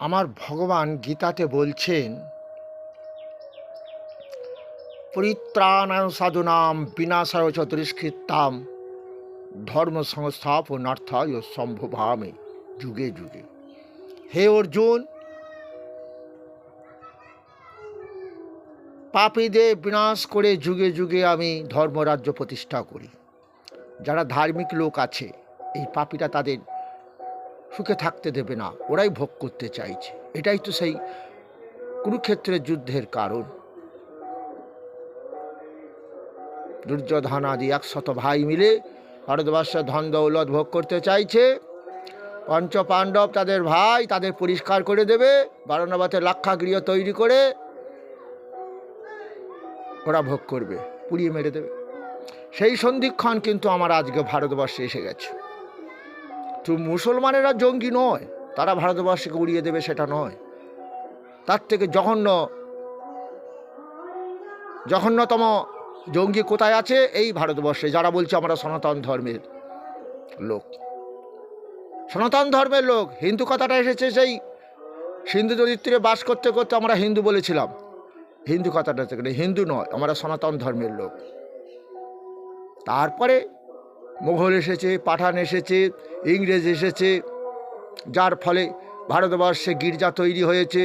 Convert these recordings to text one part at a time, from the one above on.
আমার ভগবান গীতাতে বলছেন, পরিত্রাণায় সাধুনাম বিনাশায় চ দুষ্কৃতাম ধর্ম সংস্থাপনার্থায় সম্ভবামি যুগে যুগে। হে অর্জুন, পাপীদের বিনাশ করে যুগে যুগে আমি ধর্মরাজ্য প্রতিষ্ঠা করি। যারা ধার্মিক লোক আছে, এই পাপীরা তাদের সুখে থাকতে দেবে না, ওরাই ভোগ করতে চাইছে। এটাই তো সেই কুরুক্ষেত্রের যুদ্ধের কারণ। দুর্যোধন আদি 100 ভাই মিলে ভারতবর্ষের ধন দৌলত ভোগ করতে চাইছে। পঞ্চ পাণ্ডব তাদের ভাই, তাদের পরিষ্কার করে দেবে, বারণাবতের লাক্ষাগৃহ তৈরি করে ওরা ভোগ করবে, পুড়িয়ে মেরে দেবে। সেই সন্ধিক্ষণ কিন্তু আমার আজকে ভারতবর্ষে এসে গেছে। তো মুসলমানেরা জঙ্গি নয়, তারা ভারতবর্ষকে উড়িয়ে দেবে সেটা নয়। তার থেকে জঘন্যতম জঙ্গি কোথায় আছে? এই ভারতবর্ষে, যারা বলছে আমরা সনাতন ধর্মের লোক। সনাতন ধর্মের লোক, হিন্দু কথাটা এসেছে সেই সিন্ধু চরিত্রে বাস করতে করতে আমরা হিন্দু বলেছিলাম। হিন্দু কথাটা থেকে হিন্দু নয়, আমরা সনাতন ধর্মের লোক। তারপরে মোঘল এসেছে, পাঠান এসেছে, ইংরেজ এসেছে, যার ফলে ভারতবর্ষে গির্জা তৈরি হয়েছে,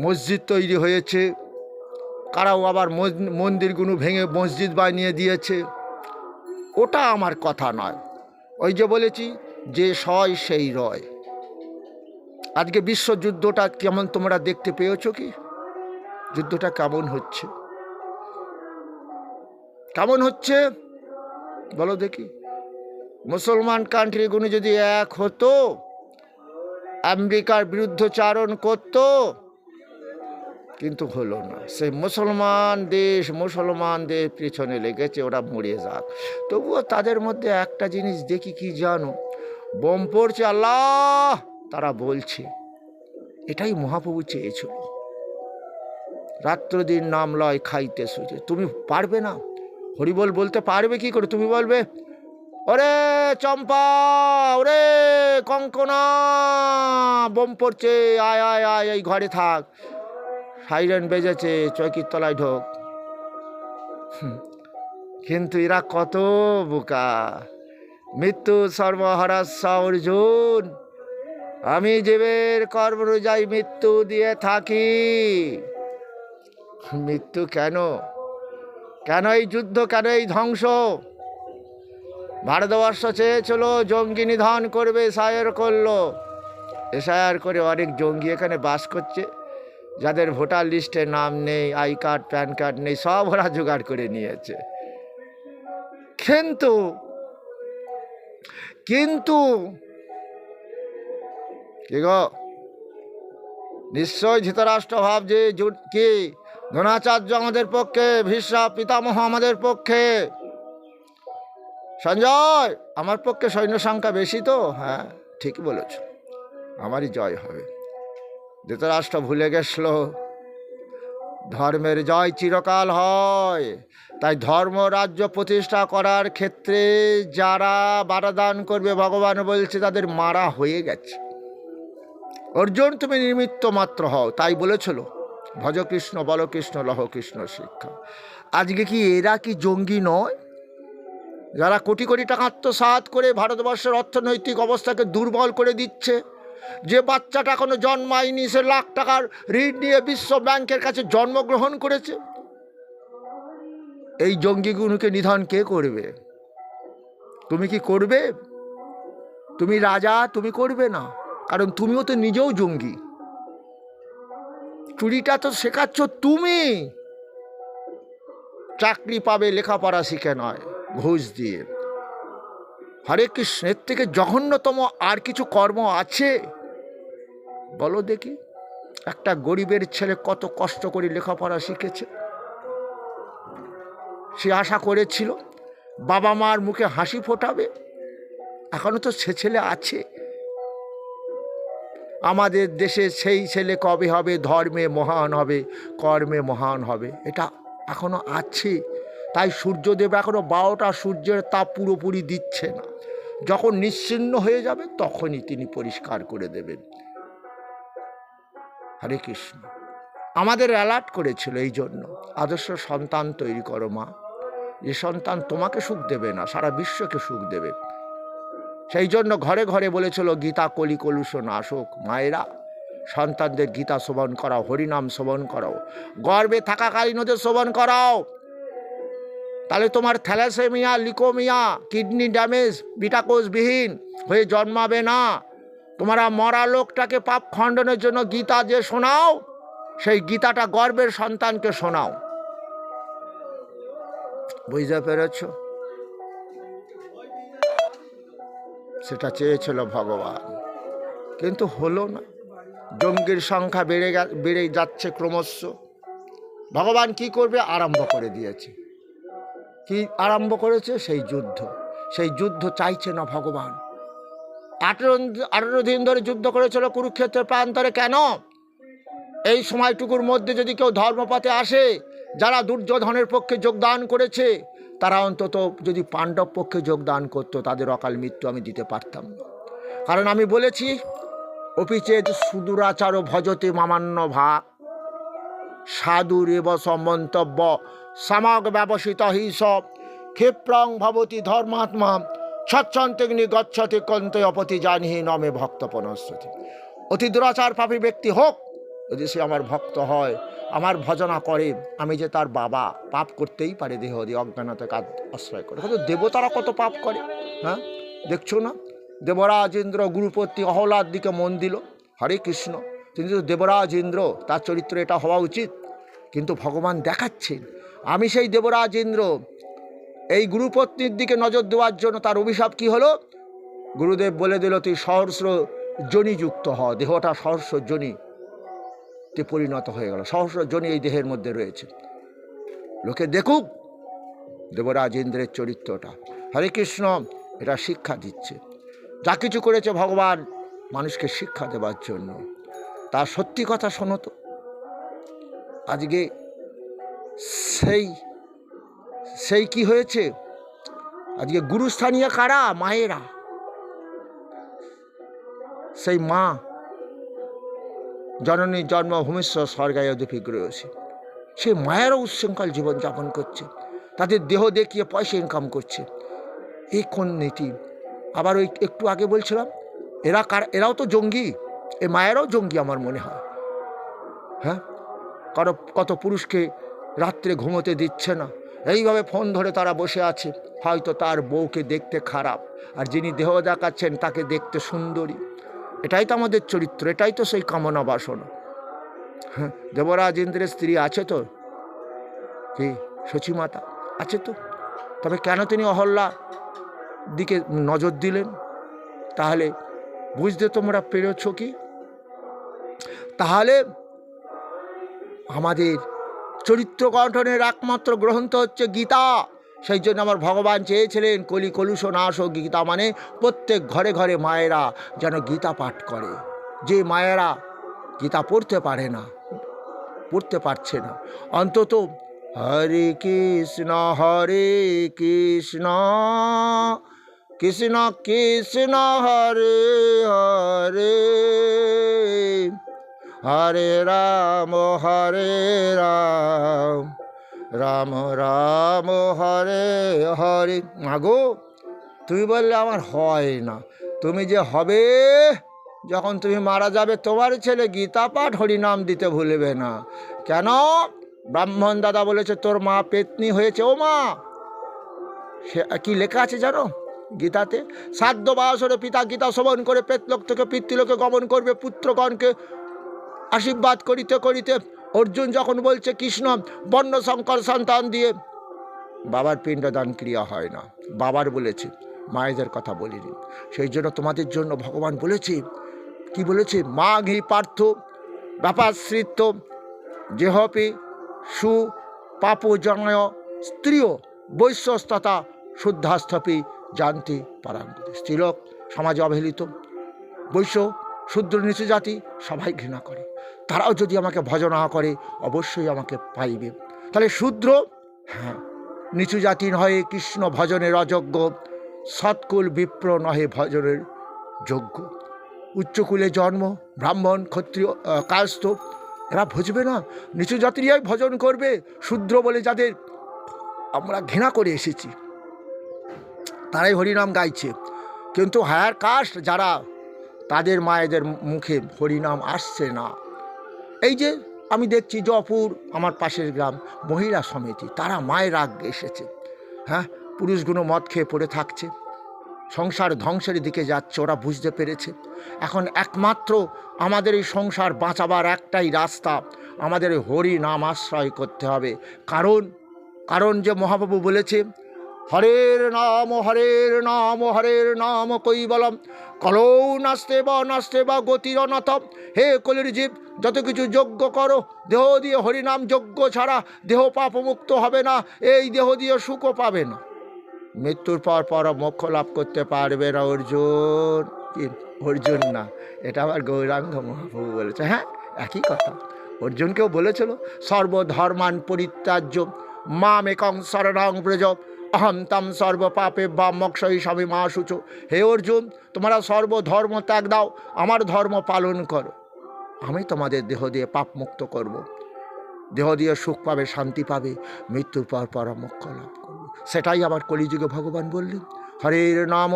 মসজিদ তৈরি হয়েছে। কারাও আবার মন্দিরগুলো ভেঙে মসজিদ বানিয়ে দিয়েছে। ওটা আমার কথা নয়। ওই যে বলেছি, যে সয় সেই রয়। আজকে বিশ্বযুদ্ধটা কেমন তোমরা দেখতে পেয়েছ কি? যুদ্ধটা কেমন হচ্ছে? কেমন হচ্ছে বলো দেখি। মুসলমান কান্ট্রিগুলো যদি এক হতো, আমেরিকার বিরুদ্ধচারণ করত, কিন্তু হলো না। সেই মুসলমানদের পিছনে লেগেছে, ওরা মরে যাক। তবুও তাদের মধ্যে একটা জিনিস দেখি, কি জানো, বোম পড়ছে, আল্লাহ তারা বলছে। এটাই মহাপ্রভু চেয়েছিল। রাত্র দিন নাম লয় খাইতে শুতে। তুমি পারবে না? হরিবল বলতে পারবে কি করে? তুমি বলবে, ওরে চম্পা, ওরে কঙ্কনা, বোম পড়ছে, আয় আয় আয়, এই ঘরে থাক, সাইরেন বেজেছে, চৌকির তলায় ঢোক। কিন্তু এরা কত বোকা। মৃত্যু সর্বহরাস্য অর্জুন, আমি জীবের কর্ম অনুযায়ী মৃত্যু দিয়ে থাকি। মৃত্যু কেন? কেন এই যুদ্ধ? কেন এই ধ্বংস? ভারতবর্ষ চেয়েছিল জঙ্গি নিধন করবে, এসআইআর করলো। এসআইআর করে অনেক জঙ্গি এখানে বাস করছে, যাদের ভোটার লিস্টে নাম নেই, আই কার্ড, প্যান কার্ড নেই, সব ওরা জোগাড় করে নিয়েছে। কিন্তু কি গো, নিশ্চয় ধৃতরাষ্ট্র ভাবছে কি দ্রোণাচার্য আমাদের পক্ষে, ভীষ্ম পিতামহ আমাদের পক্ষে, সঞ্জয় আমার পক্ষে সৈন্য সংখ্যা বেশি তো। হ্যাঁ, ঠিকই বলেছ, আমারই জয় হবে। ধৃতরাষ্ট্র ভুলে গেছিল ধর্মের জয় চিরকাল হয়। তাই ধর্ম রাজ্য প্রতিষ্ঠা করার ক্ষেত্রে যারা বাধাদান করবে, ভগবান বলছে তাদের মারা হয়ে গেছে। অর্জুন, তুমি নিমিত্ত মাত্র হও, তাই বলেছিল ভজ কৃষ্ণ বল কৃষ্ণ লহ কৃষ্ণ শিক্ষা। আজকে কি এরা কি জঙ্গি নয়? যারা কোটি কোটি টাকা আত্মসাৎ করে ভারতবর্ষের অর্থনৈতিক অবস্থাকে দুর্বল করে দিচ্ছে। যে বাচ্চাটা এখনো জন্মায়নি, সে লাখ টাকার ঋণ নিয়ে বিশ্ব ব্যাংকের কাছে জন্মগ্রহণ করেছে। এই জঙ্গিগুলোকে নিধন কে করবে? তুমি কি করবে? তুমি রাজা, তুমি করবে না, কারণ তুমিও তো নিজেও জঙ্গি। চুরিটা তো শেখাচ্ছ তুমি। চাকরি পাবে লেখাপড়া শিখে নয়, ঘুষ দিয়ে। হরে কৃষ্ণের থেকে জঘন্যতম আর কিছু কর্ম আছে বলো দেখি? একটা গরিবের ছেলে কত কষ্ট করে লেখাপড়া শিখেছে। সে আশা করেছিল বাবা মার মুখে হাসি ফোটাবে, এখনো তো সে ছেলে আছে। আমাদের দেশে সেই ছেলে কবে হবে? ধর্মে মহান হবে, কর্মে মহান হবে, এটা এখনো আছে। তাই সূর্যদেব এখনো 12টা সূর্যের তাপ পুরোপুরি দিচ্ছে না। যখন নিশ্চিহ্ন হয়ে যাবে তখনই তিনি পরিষ্কার করে দেবেন। হরে কৃষ্ণ। আমাদের অ্যালার্ট করেছিল এই জন্য, আদর্শ সন্তান তৈরি করো মা, যে সন্তান তোমাকে সুখ দেবে না, সারা বিশ্বকে সুখ দেবে। সেই জন্য ঘরে ঘরে বলেছিল গীতা কলি কলুষ নাশক। মায়েরা সন্তানদের গীতা শ্রবণ করাও, হরিনাম শ্রবণ করাও, গর্ভে থাকাকালীন ওদের শ্রবণ করাও। তাহলে তোমার থ্যালাসেমিয়া, লিকোমিয়া, কিডনি ড্যামেজ, বিটাকোষবিহীন হয়ে জন্মাবে না। তোমরা মরা লোকটাকে পাপ খণ্ডনের জন্য গীতা যে শোনাও, সেই গীতাটা গর্ভের সন্তানকে শোনাও। বুঝতে পেরেছ? সেটা চেয়েছিল ভগবান, কিন্তু হলো না। জঙ্গির সংখ্যা বেড়ে যাচ্ছে ক্রমশ। ভগবান কি করবে? আরম্ভ করে দিয়েছে। কি আরম্ভ করেছে? সেই যুদ্ধ। সেই যুদ্ধ চাইছে না ভগবান। 18 দিন ধরে যুদ্ধ করেছিল কুরুক্ষেত্রের প্রান্তরে। কেন? এই সময়টুকুর মধ্যে যদি কেউ ধর্মপথে আসে, যারা দুর্যোধনের পক্ষে যোগদান করেছে, তারা অন্তত যদি পাণ্ডব পক্ষে যোগদান করতো, তাদের অকাল মৃত্যু আমি দিতে পারতাম না। কারণ আমি বলেছি, অপিচেদ সুদূরাচার ভজতে মামান্য ভাগ সাধুরেব সমন্তব্য সামগ ব্যবসিত হি সব ক্ষিপ্রং ভবতি ধর্মাত্মা সচ্ছন্তেগ্নি গচ্ছতে কন্তে অপতি জানিহি নমে ভক্ত পনস্বতি। অতি দুরাচার পাপী ব্যক্তি হোক, যদি সে আমার ভক্ত হয়, আমার ভজনা করে, আমি যে তার বাবা, পাপ করতেই পারে দেহ দিয়ে অজ্ঞানতাকে আশ্রয় করে। কিন্তু দেবতারা কত পাপ করে, হ্যাঁ দেখছো না? দেবরাজ ইন্দ্র গুরুপতি অহলার দিকে মন দিল। হরে কৃষ্ণ। তিনি তো দেবরাজ ইন্দ্র, তার চরিত্র এটা হওয়া উচিত। কিন্তু ভগবান দেখাচ্ছেন, আমি সেই দেবরাজ ইন্দ্র। এই গুরুপত্নীর দিকে নজর দেওয়ার জন্য তার অভিশাপ কি হলো? গুরুদেব বলে দিল, তুই সহস্র যোনিযুক্ত হ। দেহটা সহস্র যোনিতে পরিণত হয়ে গেল। সহস্র যোনি এই দেহের মধ্যে রয়েছে। লোকে দেখুক দেবরাজ ইন্দ্রের চরিত্রটা। হরে কৃষ্ণ। এটা শিক্ষা দিচ্ছে। যা কিছু করেছে ভগবান মানুষকে শিক্ষা দেওয়ার জন্য। তার সত্যি কথা শোনো তো, আজকে সেই কি হয়েছে? আজকে গুরুস্থানীয় কারা? মায়েরা। সেই মা জননী জন্মভূমিশ্বর স্বর্গায় অধিগ্রহসী, সেই মায়েরও উচ্ছৃঙ্খল জীবনযাপন করছে। তাদের দেহ দেখিয়ে পয়সা ইনকাম করছে। এই কোন নীতি? আবার ওই একটু আগে বলছিলাম, এরাও তো জঙ্গি। এই মায়েরাও জঙ্গি আমার মনে হয়। হ্যাঁ, কত পুরুষকে রাত্রে ঘুমোতে দিচ্ছে না, এইভাবে ফোন ধরে তারা বসে আছে। হয়তো তার বউকে দেখতে খারাপ, আর যিনি দেহ দেখাচ্ছেন তাকে দেখতে সুন্দরী। এটাই তো আমাদের চরিত্র, এটাই তো সেই কামনা বাসনা। হ্যাঁ, দেবরাজ ইন্দ্রের স্ত্রী আছে তো, কি সচিমাতা আছে তো। তবে কেন তিনি অহল্যা দিকে নজর দিলেন? তাহলে বুঝতে তোমরা পেরেছ কি? তাহলে আমাদের চরিত্র গঠনের একমাত্র গ্রন্থ হচ্ছে গীতা। সেই জন্য আমার ভগবান চেয়েছিলেন কলি কলুষ নাশক। গীতা মানে প্রত্যেক ঘরে ঘরে মায়েরা যেন গীতা পাঠ করে। যে মায়েরা গীতা পড়তে পারে না, পড়তে পারছে না, অন্তত হরে কৃষ্ণ কৃষ্ণ কৃষ্ণ হরে হরে হরে রাম রাম রাম হরে হরে। মাগো, তুমি বললে আমার হয় না। তুমি যে হবে, যখন তুমি মারা যাবে, তোমার ছেলে গীতা পাঠ হরিনাম দিতে ভুলবে না। কেন? ব্রাহ্মণ দাদা বলেছে তোর মা পেতনি হয়েছে। ও মা, সে কি লেখা আছে জানো গীতাতে? সাধ্য বাসরে পিতা গীতা শ্রবণ করে প্রেতলোক থেকে পিতৃলোকে গমন করবে। পুত্রগণকে আশীর্বাদ করিতে করিতে অর্জুন যখন বলছে কৃষ্ণ বর্ণ শঙ্কর সন্তান দিয়ে, বাবার পিণ্ডদান ক্রিয়া হয় না। বাবার বলেছে, মায়েদের কথা বলিনি। সেই জন্য তোমাদের জন্য ভগবান বলেছে, কি বলেছে? মা ঘি পার্থ ব্যাপাশ্রিত যেহপি সু পাপ জনয় স্ত্রীয় বৈশ্যস্ততা শুদ্ধাস্থপি জানতি পারাঙ্গতি। স্ত্রীলোক সমাজে অবহেলিত, বৈশ্য শূদ্র নিচু জাতি সবাই ঘৃণা করে। তারাও যদি আমাকে ভজনা করে অবশ্যই আমাকে পাইবে। তাহলে শূদ্র, হ্যাঁ, নিচু জাতির হয়ে কৃষ্ণ ভজনের অযোগ্য, সৎকুল বিপ্র নহে ভজনের যোগ্য। উচ্চকুলে জন্ম, ব্রাহ্মণ, ক্ষত্রিয়, কায়স্থ, এরা ভজবে না, নিচু জাতিরাই ভজন করবে। শূদ্র বলে যাদের আমরা ঘৃণা করে এসেছি তারাই হরিনাম গাইছে, কিন্তু হায়ার কাস্ট যারা, তাদের মায়েদের মুখে হরিনাম আসছে না। এই যে আমি দেখছি জয়পুর, আমার পাশের গ্রাম, মহিলা সমিতি, তারা মায়ের রাগ এসেছে। হ্যাঁ, পুরুষগুলো মদ খেয়ে পড়ে থাকছে, সংসার ধ্বংসের দিকে যাচ্ছে, ওরা বুঝতে পেরেছে। এখন একমাত্র আমাদের এই সংসার বাঁচাবার একটাই রাস্তা, আমাদের হরি নাম আশ্রয় করতে হবে। কারণ যে মহাপ্রভু বলেছে, হরের নাম হরের নাম হরের নাম কৈবলম কলৌ নাস্তে বা গতির অনাথ। হে কলির জীব, যত কিছু যজ্ঞ করো, দেহ দিয়ে হরিনাম যজ্ঞ ছাড়া দেহ পাপমুক্ত হবে না, এই দেহ দিয়ে সুখও পাবে না, মৃত্যুর পর মোক্ষ লাভ করতে পারবে না। অর্জুন, কি অর্জুন না, এটা আবার গৌরাঙ্গ মহাপ্রভু বলেছে। হ্যাঁ, একই কথা অর্জুনকেও বলেছিল, সর্বধর্মান পরিত্যাজ্য মাম একং শরণং ব্রজ অহম তম সর্ব পাপে বা মোক্ষই স্বামী মা শুচো। হে অর্জুন, তোমরা সর্বধর্ম ত্যাগ দাও, আমার ধর্ম পালন করো, আমি তোমাদের দেহ দিয়ে পাপ মুক্ত করব, দেহ দিয়ে সুখ পাবে, শান্তি পাবে, মৃত্যুর পর মোক্ষ লাভ করবে। সেটাই আবার কলিযুগে ভগবান বললেন, হরের নাম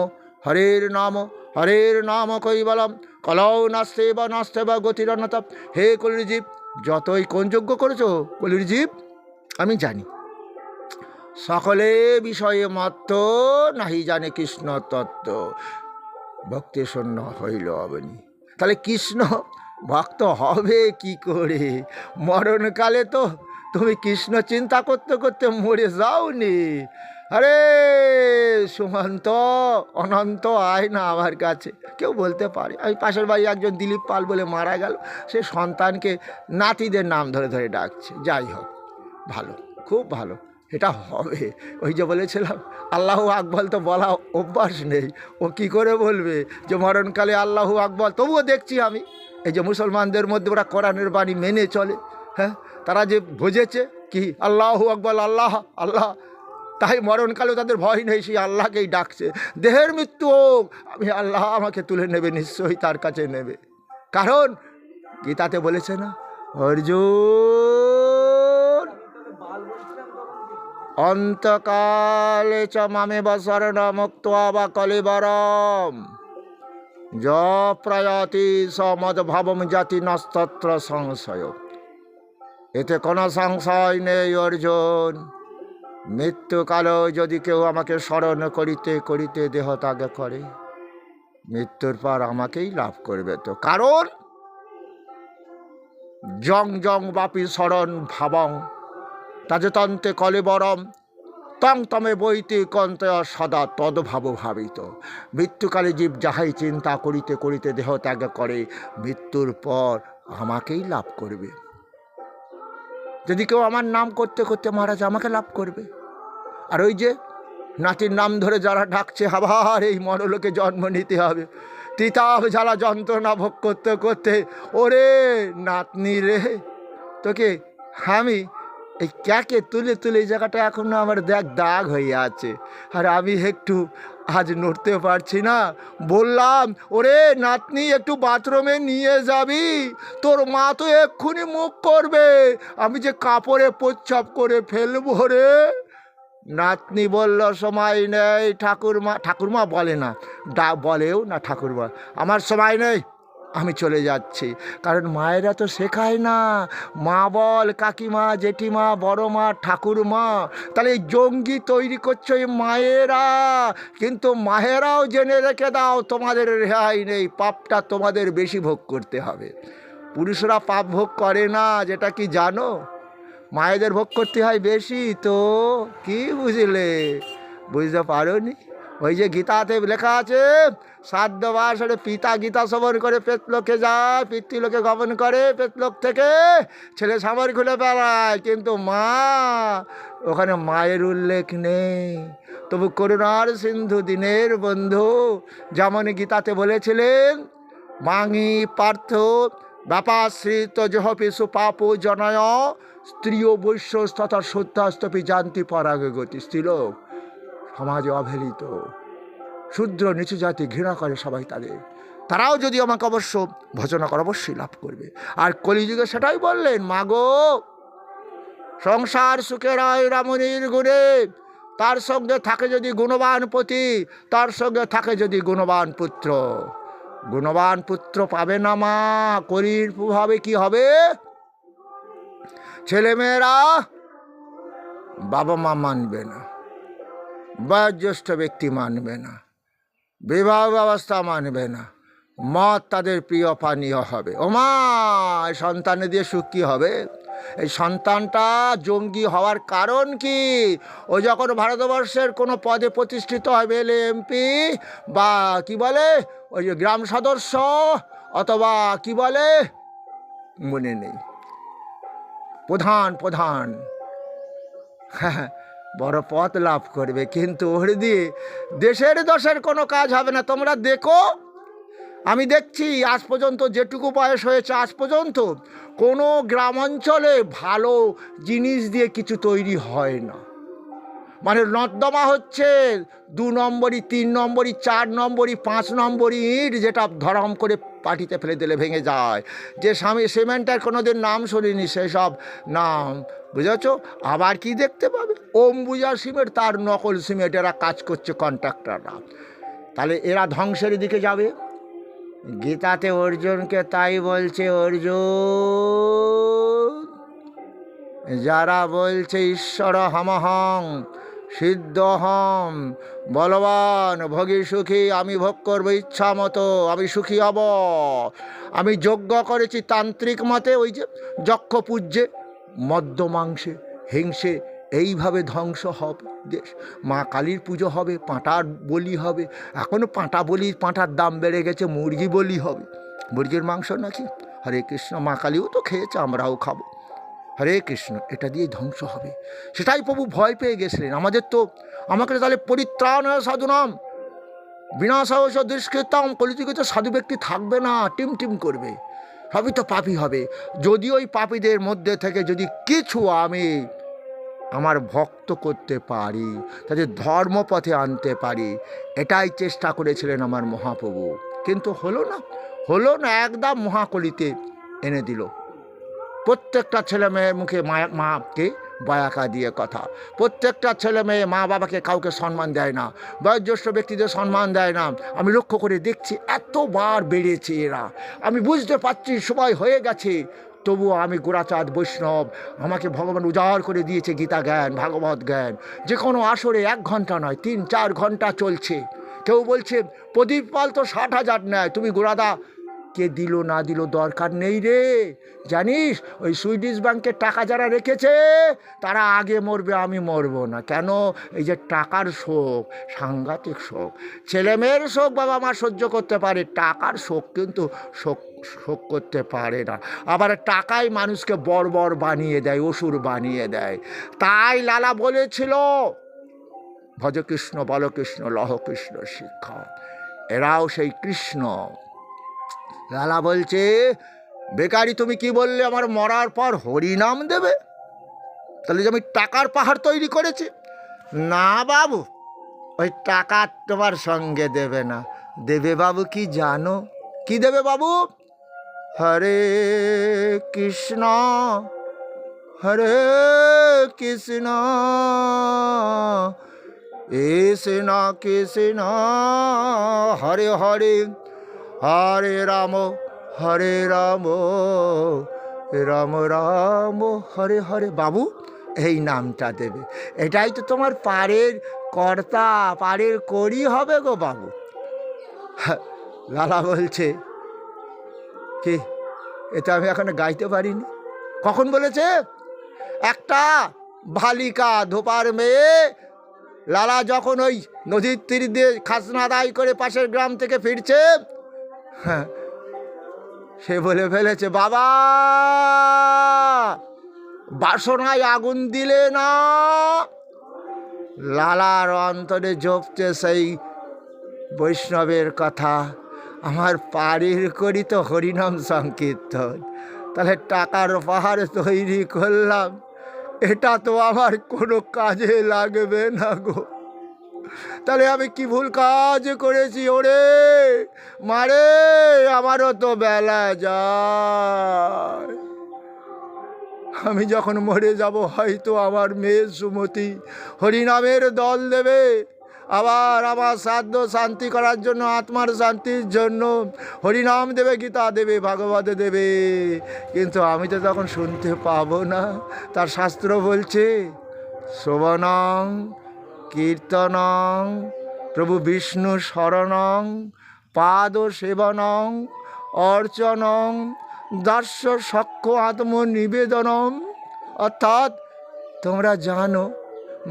হরের নাম হরের নাম কৈবলম কলৌ নাস্তে বা গতির অন্যথা। হে কলির জীব, যতই কোন যজ্ঞ করেছো কলির জীব, আমি জানি, সকলে বিষয়ে মত্ত, নাহি জানে কৃষ্ণ তত্ত্ব, ভক্তি শূন্য হইল অবনি। তাহলে কৃষ্ণ ভক্ত হবে কি করে? মরণকালে তো তুমি কৃষ্ণ চিন্তা করতে করতে মরে যাওনি। আরে সুমন্ত, অনন্ত আয় না আমার কাছে। কেউ বলতে পারে, আমি পাশের বাড়ি একজন দিলীপ পাল বলে মারা গেল, সে সন্তানকে নাতিদের নাম ধরে ধরে ডাকছে। যাই হোক, ভালো, খুব ভালো, এটা হবে। ওই যে বলেছিলাম, আল্লাহু আকবার তো বলা অভ্যাস নেই, ও কি করে বলবে যে মরণকালে আল্লাহু আকবার? তবুও দেখছি আমি, এই যে মুসলমানদের মধ্যে ওরা কোরআনের বাণী মেনে চলে, হ্যাঁ, তারা যে বুঝেছে কি আল্লাহু আকবার, আল্লাহ আল্লাহ, তাই মরণকালেও তাদের ভয় নেই, সেই আল্লাহকেই ডাকছে। দেহের মৃত্যু হোক, আমি আল্লাহ আমাকে তুলে নেবে, নিশ্চয়ই তার কাছে নেবে। কারণ গীতাতে বলেছে না, অর্জুন অন্তকালে চ মামেব শরণম মুক্ত্বা বা কলিবরম য প্রয়াতি সমদ্ভবম জাতি নস্তত্র সংশয়। এতে কোনো সংশয় নেই অর্জুন, মৃত্যুকালেও যদি কেউ আমাকে স্মরণ করিতে করিতে দেহ ত্যাগ করে, মৃত্যুর পর আমাকেই লাভ করবে। তো কারণ জং জং বাপি স্মরণ ভাবং তাজতন্তে কলেবরম তং তমে বইতে কন্তে সদা তদ্ভাব ভাবিত। মৃত্যুকালে জীব যাহাই চিন্তা করিতে করিতে দেহ ত্যাগ করে, মৃত্যুর পর আমাকেই লাভ করবে। যদি কেউ আমার নাম করতে করতে মারা যায়, আমাকে লাভ করবে। আর ওই যে নাতির নাম ধরে যারা ডাকছে, আবার এই মরলোকে জন্ম নিতে হবে, তিতাব জ্বালা যন্ত্রণা ভোগ করতে করতে, ওরে নাতনি রে, তোকে আমি এই ক্যাকে তুলে তুলে এই জায়গাটা এখনো আমার দেখ দাগ হয়ে আছে, আর আমি একটু আজ নড়তে পারছি না। বললাম, ওরে নাতনি একটু বাথরুমে নিয়ে যাবি, তোর মা তো এক্ষুনি মুখ করবে, আমি যে কাপড়ে প্রচ্ছাপ করে ফেলবো রে। নাতনি বলল, সময় নেই ঠাকুরমা। ঠাকুরমা বলে না, বলেও না ঠাকুরমা, আমার সময় নেই, আমি চলে যাচ্ছি। কারণ মায়েরা তো শেখায় না, মা বল কাকিমা, জেঠিমা, বড় মা, ঠাকুরমা। তাহলে এই জঙ্গি তৈরি করছে এই মায়েরা। কিন্তু মায়েরাও জেনে রেখে দাও, তোমাদের রেহাই নেই, পাপটা তোমাদের বেশি ভোগ করতে হবে। পুরুষরা পাপ ভোগ করে না, যেটা কি জানো? মায়েদের ভোগ করতে হয় বেশি। তো কি বুঝলে? বুঝতে পারো নি? ওই যে গীতাতে লেখা আছে, শ্রাদ্ধবাসরে পিতা গীতা শ্রবণ করে প্রেতলোকে যায়, পিতৃলোকে গমন করে, প্রেতলোক থেকে ছেলে সামর খুলে বেড়ায়, কিন্তু মা, ওখানে মায়ের উল্লেখ নেই। তবু করুণার সিন্ধু দীনের বন্ধু যেমন গীতাতে বলেছিলেন, মাঙি পার্থ ব্যাপাশ্রিত জহপি সুপাপ জনয় স্ত্রীয় বৈশ্য তথা শ্রদ্ধাস্তপি জানতি পরাগ গতি। স্ত্রীলোক সমাজে অবহেলিত, শূদ্র নিচু জাতি ঘৃণা করে সবাই তাদের, তারাও যদি আমাকে অবশ্য ভজনা করে অবশ্যই লাভ করবে। আর কলিযুগে সেটাই বললেন, মাগো সংসার সুখের হয় রমণীর গুণে, তার সঙ্গে থাকে যদি গুণবান পতি, তার সঙ্গে থাকে যদি গুণবান পুত্র। গুণবান পুত্র পাবে না মা, কলির প্রভাবে কি হবে, ছেলেমেয়েরা বাবা মা মানবে না, বয়োজ্যেষ্ঠ ব্যক্তি মানবে না, বিবাহ ব্যবস্থা মানবে না, মদ তাদের প্রিয় পানীয় হবে। ওমা সন্তানে দিয়ে সুখ কী হবে? এই সন্তানটা জঙ্গি হওয়ার কারণ কি? ও যখন ভারতবর্ষের কোনো পদে প্রতিষ্ঠিত হবে, এলএ এমপি বা কি বলে ওই যে গ্রাম সদস্য অথবা কি বলে মনে নেই, প্রধান হ্যাঁ বড় পদ লাভ করবে, কিন্তু ওর দিয়ে দেশের দশের কোনো কাজ হবে না। তোমরা দেখো, আমি দেখছি আজ পর্যন্ত যেটুকু বয়স হয়েছে আজ পর্যন্ত কোনো গ্রামাঞ্চলে ভালো জিনিস দিয়ে কিছু তৈরি হয় না। মানে নর্দমা হচ্ছে 2 নম্বরই 3 নম্বরই 4 নম্বরই 5 নম্বরই ইট, যেটা ধরম করে পাটিতে ফেলে দিলে ভেঙে যায়। যে সিমেন্টের কোনোদিন নাম শুনিনি সেসব নাম, বুঝেছ? আবার কি দেখতে পাবে, অম্বুজা সিমেন্ট, তার নকল সিমেন্ট এরা কাজ করছে কন্ট্রাক্টররা। তাহলে এরা ধ্বংসের দিকে যাবে। গীতাতে অর্জুনকে তাই বলছে, অর্জুন যারা বলছে ঈশ্বর হামহং সিদ্ধহম, বলবান ভোগী সুখী, আমি ভোগ করবো ইচ্ছা মতো, আমি সুখী হব, আমি যজ্ঞ করেছি তান্ত্রিক মতে, ওই যে যক্ষ পূজ্যে মদ্য মাংসে হিংসে, এইভাবে ধ্বংস হবে দেশ। মা কালীর পুজো হবে, পাঁটার বলি হবে, এখনও পাঁটা বলি, পাঁটার দাম বেড়ে গেছে, মুরগি বলি হবে, মুরগির মাংস নাকি। হরে কৃষ্ণ, মা কালীও তো খেয়েছে, আমরাও খাবো। হরে কৃষ্ণ, এটা দিয়ে ধ্বংস হবে। সেটাই প্রভু ভয় পেয়ে গেছিলেন। আমাকে তাহলে পরিত্রাণ সাধুনাম বিনাশায় দুষ্কৃতম, কলিযুগে তো সাধু ব্যক্তি থাকবে না, টিম করবে, সবই তো পাপী হবে। যদি ওই পাপীদের মধ্যে থেকে যদি কিছু আমি আমার ভক্ত করতে পারি, তাদের ধর্মপথে আনতে পারি, এটাই চেষ্টা করেছিলেন আমার মহাপ্রভু। কিন্তু হলো না, একদম মহাকলিতে এনে দিল। প্রত্যেকটা ছেলে মেয়ের মুখে মাকে বায়াকা দিয়ে কথা, প্রত্যেকটা ছেলে মেয়ে মা বাবাকে কাউকে সম্মান দেয় না, বয়োজ্যেষ্ঠ ব্যক্তিদের সম্মান দেয় না। আমি লক্ষ্য করে দেখছি এতবার বেড়েছে এরা, আমি বুঝতে পারছি সময় হয়ে গেছে। তবুও আমি গোড়াচাঁদ বৈষ্ণব, আমাকে ভগবান উজাড় করে দিয়েছে গীতা জ্ঞান, ভাগবত জ্ঞান। যে কোনো আসরে 1 ঘন্টা নয়, 3-4 ঘন্টা চলছে। কেউ বলছে প্রদীপ পাল তো 60,000 নেয়, তুমি গোড়াদা কে দিল না দিল দরকার নেই রে। জানিস ওই সুইডিশ ব্যাংকের টাকা যারা রেখেছে তারা আগে মরবে, আমি মরবো না। কেন? এই যে টাকার শোক, সাংঘাতিক শোক। ছেলেমেয়ের শোক বাবা মা সহ্য করতে পারে, টাকার শোক কিন্তু শোক করতে পারে না। আবার টাকাই মানুষকে বর্বর বানিয়ে দেয়, অসুর বানিয়ে দেয়। তাই লালা বলেছিল, ভজ কৃষ্ণ বল কৃষ্ণ লহ কৃষ্ণ শিক্ষা। এরাও সেই কৃষ্ণ। লালা বলছে, বেকারি তুমি কি বললে, আমার মরার পর হরিনাম দেবে? তাহলে যে আমি টাকার পাহাড় তৈরি করেছি? না বাবু, ওই টাকা তোমার সঙ্গে দেবে না। দেবে বাবু কি জানো? কি দেবে বাবু? হরে কৃষ্ণ হরে কৃষ্ণ কৃষ্ণ কৃষ্ণ হরে হরে, হরে রাম রাম রাম হরে হরে। বাবু এই নামটা দেবে, এটাই তো তোমার পারের কর্তা, পারের করি হবে গো বাবু। লালা বলছে কি, এটা আমি এখনো গাইতে পারিনি। কখন বলেছে? একটা বালিকা ধোপার মেয়ে লালা যখন ওই নদীর তীর দিয়ে খাজনা আদায় করে পাশের গ্রাম থেকে ফিরছে, হ্যাঁ, সে বলে ফেলেছে, বাবা বাসনায় আগুন দিলে না। লালার অন্তরে জপছে সেই বৈষ্ণবের কথা, আমার পারের করি তো হরিনাম সংকীর্তন। তাহলে টাকার পাহাড় তৈরি করলাম, এটা তো আমার কোনো কাজে লাগবে না গো। তাহলে আমি কি ভুল কাজ করেছি? ওরে মারে, আমারও তো বেলা যায়। আমি যখন মরে যাব হয়তো আমার মেয়ে সুমতি হরিনামের দল দেবে, আবার আমার শ্রাদ্ধ শান্তি করার জন্য, আত্মার শান্তির জন্য হরিনাম দেবে, গীতা দেবে, ভাগবত দেবে, কিন্তু আমি তো তখন শুনতে পাবো না। তার শাস্ত্র বলছে শ্রবণং কীর্তনং প্রভু বিষ্ণু শরণং পাদ সেবনং অর্চনং দাস্য সক্ষ আত্মনিবেদনম। অর্থাৎ তোমরা জানো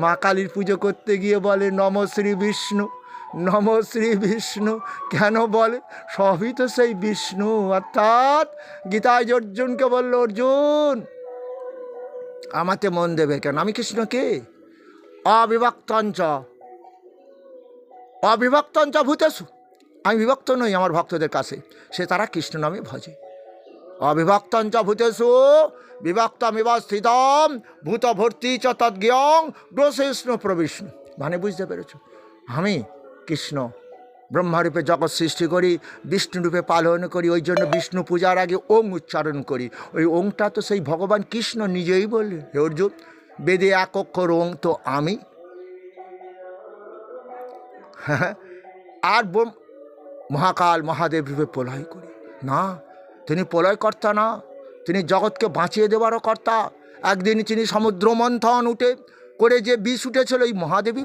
মা কালীর পুজো করতে গিয়ে বলে নম শ্রী বিষ্ণু, নম শ্রী বিষ্ণু। কেন বলে? সবই তো সেই বিষ্ণু। অর্থাৎ গীতায় অর্জুনকে বলল, অর্জুন আমাতে মন দেবে কেন? আমি কৃষ্ণকে অবিভক্তঞ্চ অবিভক্তঞ্চ ভূতেষু, আমি বিভক্ত নই আমার ভক্তদের কাছে, সে তারা কৃষ্ণ নামে ভজে। অবিভক্তঞ্চ ভূতেষু বিভক্তমিব স্থিতম ভূত ভর্তি চ তদ্জ্ঞং গ্রসেষ্ণু প্রবিষ্ণু। মানে বুঝতে পেরেছ? আমি কৃষ্ণ ব্রহ্মারূপে জগৎ সৃষ্টি করি, বিষ্ণুরূপে পালন করি, ওই জন্য বিষ্ণু পূজার আগে ওং উচ্চারণ করি। ওই ওংটা তো সেই ভগবান কৃষ্ণ নিজেই বললেন, হে অর্জুন বেদে এক অক্ষর ওং তো আমি। আর মহাকাল মহাদেব রূপে প্রলয় করি না, তিনি প্রলয়কর্তা না, তিনি জগৎকে বাঁচিয়ে দেওয়ারও কর্তা। একদিন তিনি সমুদ্র মন্থন করে যে বিষ উঠেছিল এই মহাদেবী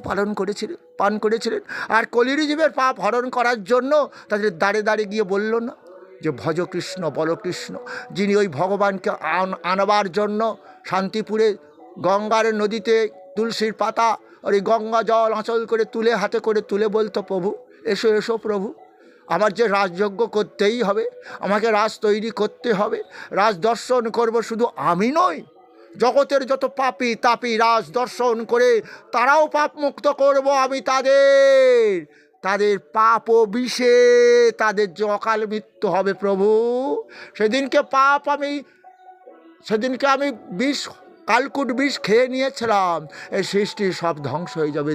পান করেছিলেন। আর কলির জীবের পাপ হরণ করার জন্য তাদের দাঁড়ে দাঁড়িয়ে গিয়ে বলল না যে ভজ কৃষ্ণ বল কৃষ্ণ, যিনি ওই ভগবানকে আনবার জন্য শান্তিপুরে গঙ্গার নদীতে তুলসীর পাতা আর এই গঙ্গা জল আঁচল করে তুলে হাতে করে তুলে বলতো, প্রভু এসো এসো প্রভু, আমার যে রাজযজ্ঞ করতেই হবে, আমাকে রাজ তৈরি করতে হবে, রাজ দর্শন করব। শুধু আমি নই, জগতের যত পাপী তাপী রাজ দর্শন করে তারাও পাপ মুক্ত করব আমি তাদের পাপ ও বিষে তাদের যে অকাল মৃত্যু হবে প্রভু, সেদিনকে আমি বিষ কালকুট বিষ খেয়ে নিয়েছিলাম, এই সৃষ্টি সব ধ্বংস হয়ে যাবে।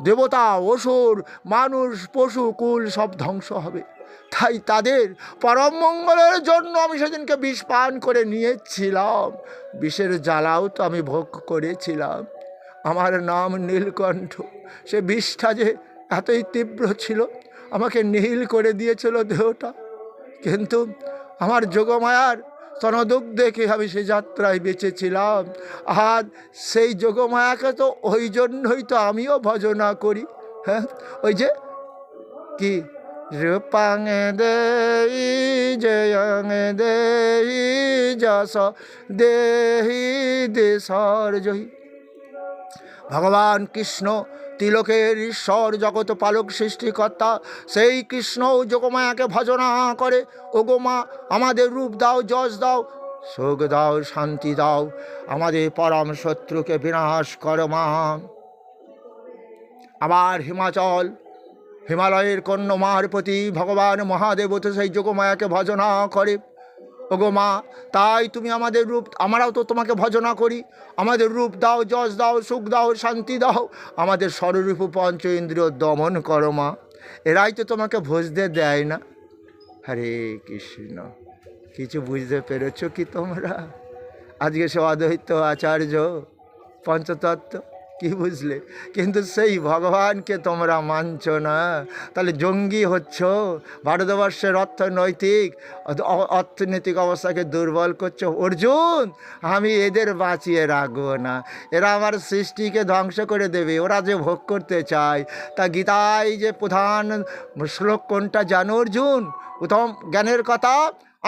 দেবতা অসুর মানুষ পশু কুল সব ধ্বংস হবে। তাই তাদের পরম মঙ্গলের জন্য আমি সেদিনকে বিষ পান করে নিয়েছিলাম। বিষের জ্বালাও তো আমি ভোগ করেছিলাম। আমার নাম নীলকণ্ঠ। সে বিষটা যে এতই তীব্র ছিল, আমাকে নীল করে দিয়েছিল দেহটা। কিন্তু আমার যোগমায়ার স্তনদুখ দেখে আমি সে যাত্রায় বেঁচেছিলাম। আর সেই যোগমায়াকে তো ওই জন্যই তো আমিও ভজনা করি। হ্যাঁ, ওই যে কি রূপাং দেহি জয়ং দেহি যশ দেহি দেশর জয়ী। ভগবান কৃষ্ণ তিলকের ঈশ্বর, জগৎ পালক সৃষ্টিকর্তা, সেই কৃষ্ণ যোগমায়াকে ভজনা করে, ও গো মা আমাদের রূপ দাও, যশ দাও, সুখ দাও, শান্তি দাও, আমাদের পরম শত্রুকে বিনাশ করো মা। আবার হিমালয়ের কন্যমার প্রতি ভগবান মহাদেব তো সেই যোগমায়াকে ভজনা করে, ওগো মা তাই তুমি আমাদের রূপ, আমরাও তো তোমাকে ভজনা করি, আমাদের রূপ দাও, যশ দাও, সুখ দাও, শান্তি দাও, আমাদের স্বরূপ পঞ্চ ইন্দ্রিয় দমন করো মা। এরাই তো তোমাকে ভজতে দেয় না। হরে কৃষ্ণ। কিছু বুঝতে পেরেছ কি তোমরা? আজকে সে অদ্বৈত আচার্য পঞ্চতত্ত্ব কি বুঝলে? কিন্তু সেই ভগবানকে তোমরা মানছ না, তাহলে জঙ্গি হচ্ছ, ভারতবর্ষের অর্থনৈতিক অবস্থাকে দুর্বল করছো। অর্জুন আমি এদের বাঁচিয়ে রাখবো না, এরা আমার সৃষ্টিকে ধ্বংস করে দেবে, ওরা যে ভোগ করতে চায়। তা গীতায় যে প্রধান শ্লোক কোনটা জানো অর্জুন? প্রথম জ্ঞানের কথা,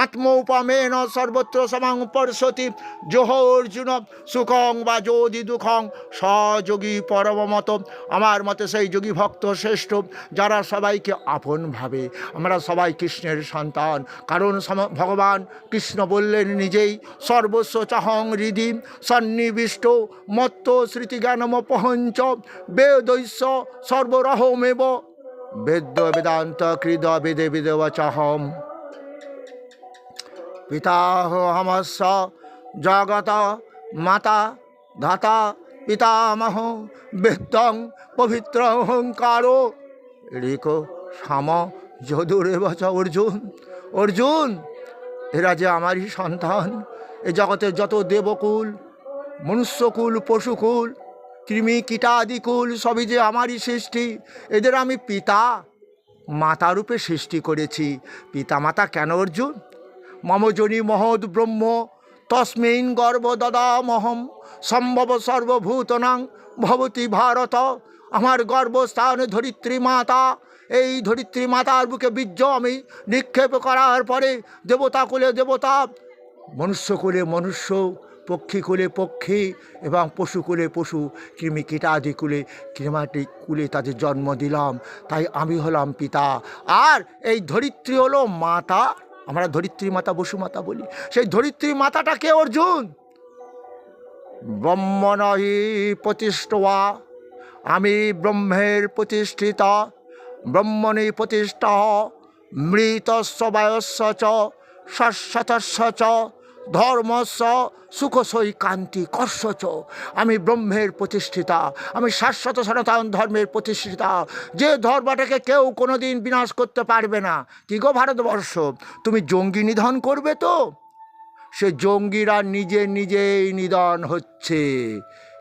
আত্মৌপমেন সর্বত্র সমাং পর্ষতি যোহ অর্জুন সুখং বা যোধি দুঃখং সযোগী পরমমত। আমার মতে সেই যোগী ভক্ত শ্রেষ্ঠ, যারা সবাইকে আপন ভাবে। আমরা সবাই কৃষ্ণের সন্তান, কারণ ভগবান কৃষ্ণ বললেন নিজেই, সর্বস্ব চাহং হৃদি সন্নিবিষ্ট মত্ত স্মৃতিজ্ঞানমপহঞ্চ বেদৈস্য সর্বরহমেব বেদ্য বেদান্ত কৃদ বেদে বিদেব চাহম। পিতাহমস্য জগত মাতা ধাতা পিতামহ বেদং পবিত্র অহংকারো ঋকো সাম যদুরে বচা। অর্জুন, অর্জুন, এরা যে আমারই সন্তান। এ জগতের যত দেবকুল, মনুষ্যকুল, পশুকুল, কৃমি কীটাদিকুল সবই যে আমারই সৃষ্টি। এদের আমি পিতা মাতা রূপে সৃষ্টি করেছি। পিতা মাতা কেন অর্জুন? মমজনী মহৎ ব্রহ্ম তস্মিন গর্ভ দদামহম সম্ভব সর্বভূতনাং ভবতি ভারত। আমার গর্ভস্থান ধরিত্রী মাতা। এই ধরিত্রী মাতার বুকে বীর্য আমি নিক্ষেপ করার পরে দেবতা কুলে দেবতা, মনুষ্যকুলে মনুষ্য, পক্ষীকুলে পক্ষী এবং পশুকুলে পশু, কৃমি কীটাদি কুলে কৃমাটি কুলে তাদের জন্ম দিলাম। তাই আমি হলাম পিতা। আর এই ধরিত্রী হলো মাতা। আমরা ধরিত্রী মাতা বসুমাতা বলি। সেই ধরিত্রী মাতাটা কে অর্জুন? ব্রহ্মণহি প্রতিষ্ঠা, আমি ব্রহ্মের প্রতিষ্ঠিতা। ব্রহ্মণি প্রতিষ্ঠা মৃতস্য বায়স্য চ শাশ্বতস্য চ ধর্মস্য সুখসৈ কান্তি কর্ষ চ। আমি ব্রহ্মের প্রতিষ্ঠিতা, আমি শাশ্বত সনাতন ধর্মের প্রতিষ্ঠিতা, যে ধর্মটাকে কেউ কোনোদিন বিনাশ করতে পারবে না। কি গো ভারতবর্ষ, তুমি জঙ্গি নিধন করবে তো? সে জঙ্গিরা নিজে নিজেই নিধন হচ্ছে।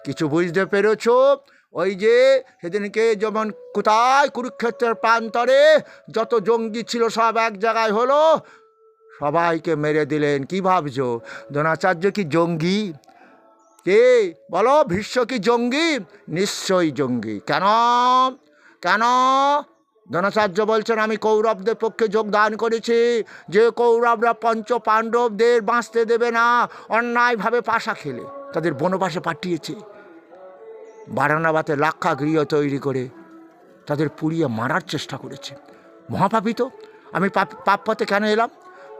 কিছু বুঝতে পেরেছ? ওই যে সেদিনকে যেমন কোথায় কুরুক্ষেত্রের প্রান্তরে যত জঙ্গি ছিল সব এক জায়গায় হলো, সবাইকে মেরে দিলেন। কি ভাবছো দ্রোণাচার্য কি জঙ্গি? কে বলো, ভীষ্ম কি জঙ্গি? নিশ্চয়ই জঙ্গি। কেন কেন? দ্রোণাচার্য বলছেন আমি কৌরবদের পক্ষে যোগদান করেছি। যে কৌরবরা পঞ্চ পাণ্ডবদের বাঁচতে দেবে না, অন্যায়ভাবে পাশা খেলে তাদের বনবাসে পাঠিয়েছে। বারানাবাতে লাক্ষাগৃহ তৈরি করে তাদের পুড়িয়ে মারার চেষ্টা করেছে। মহাপাপী তো। আমি পাপ পথে কেন এলাম?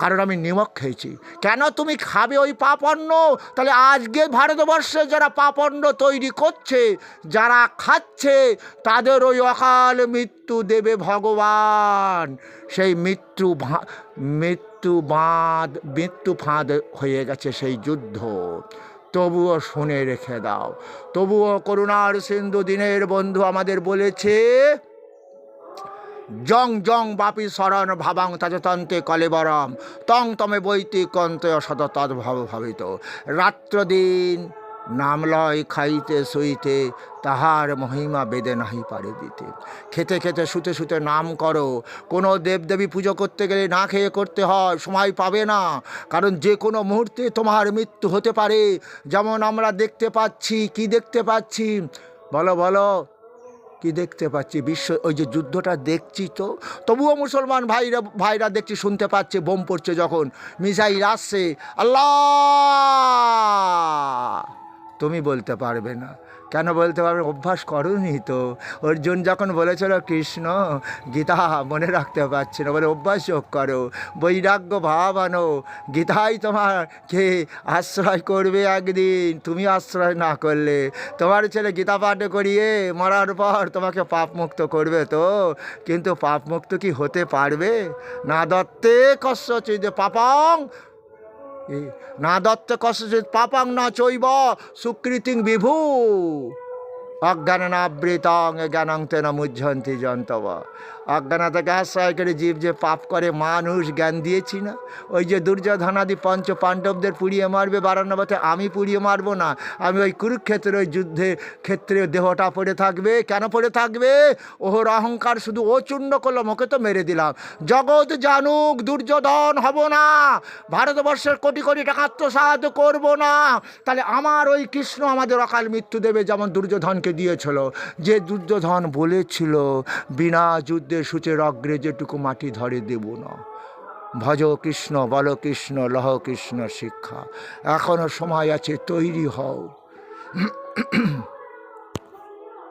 কারণ আমি নিমক খেয়েছি। কেন তুমি খাবে ওই পাপন্ন? তাহলে আজকে ভারতবর্ষে যারা পাপন্ন তৈরি করছে, যারা খাচ্ছে, তাদের ওই অকাল মৃত্যু দেবে ভগবান। সেই মৃত্যু ফাঁদ হয়ে গেছে সেই যুদ্ধ। তবুও শুনে রেখে দাও। তবুও করুণার সিন্ধু দীনের বন্ধু আমাদের বলেছে, জং জং বাপি শরণ ভাবাং তাজতন্তে কলেবরম তং তমে বৈতি কন্তে অসত তদ্ভাব ভাবিত। রাত্র দিন নাম লয় খাইতে শুইতে, তাহার মহিমা বেদে নাহি পারে দিতে। খেতে খেতে শুতে শুতে নাম করো। কোনো দেবদেবী পুজো করতে গেলে না খেয়ে করতে হয়, সময় পাবে না। কারণ যে কোনো মুহূর্তে তোমার মৃত্যু হতে পারে। যেমন আমরা দেখতে পাচ্ছি, কি দেখতে পাচ্ছি বলো বলো, কি দেখতে পাচ্ছি? বিশ্ব ওই যে যুদ্ধটা দেখছি তো, তবুও মুসলমান ভাইরা দেখছি, শুনতে পাচ্ছে বোম পড়ছে, যখন মিসাইল আসছে, আল্লাহ। তুমি বলতে পারবে না। কেন বলতে পারবে? অভ্যাস করোনি তো। অর্জুন যখন বলেছিল কৃষ্ণ গীতা মনে রাখতে পারছে না, বলে অভ্যাস যোগ করো, বৈরাগ্য ভাব আনো। গীতাই তোমাকে আশ্রয় করবে একদিন। তুমি আশ্রয় না করলে তোমার ছেলে গীতা পাঠ করিয়ে মরার পর তোমাকে পাপমুক্ত করবে তো। কিন্তু পাপমুক্ত কি হতে পারবে? না দত্তে কস্যচিৎ পাপং, না দত্তে কস্যচিৎ পাপং না চৈব সুকৃতিং বিভু অজ্ঞানাবৃতং জ্ঞানং তেন মুহ্যন্তি জন্তব। অজ্ঞানতাকে আশ্রয় করে জীব যে পাপ করে, মানুষ জ্ঞান দিয়েছি না। ওই যে দুর্যোধনাদি পঞ্চ পাণ্ডবদের পুড়িয়ে মারবে বারান্নবতে, আমি পুড়িয়ে মারবো না। আমি ওই কুরুক্ষেত্রের ওই যুদ্ধে ক্ষেত্রে দেহটা পড়ে থাকবে। কেন পড়ে থাকবে? ওর অহংকার শুধু ও চূর্ণ করলাম, ওকে তো মেরে দিলাম। জগৎ জানুক দুর্যোধন হব না, ভারতবর্ষের কোটি কোটি টাকা আত্মসাৎ করবো না। তাহলে আমার ওই কৃষ্ণ আমাদের অকাল মৃত্যু দেবে, যেমন দুর্যোধনকে দিয়েছিল। যে দুর্যোধন বলেছিল বিনা যুদ্ধে সূচের অগ্রে যেটুকু মাটি ধরে দেব না। ভজ কৃষ্ণ, বল কৃষ্ণ, লহ কৃষ্ণ শিক্ষা। এখনো সময় আছে, তৈরি হও।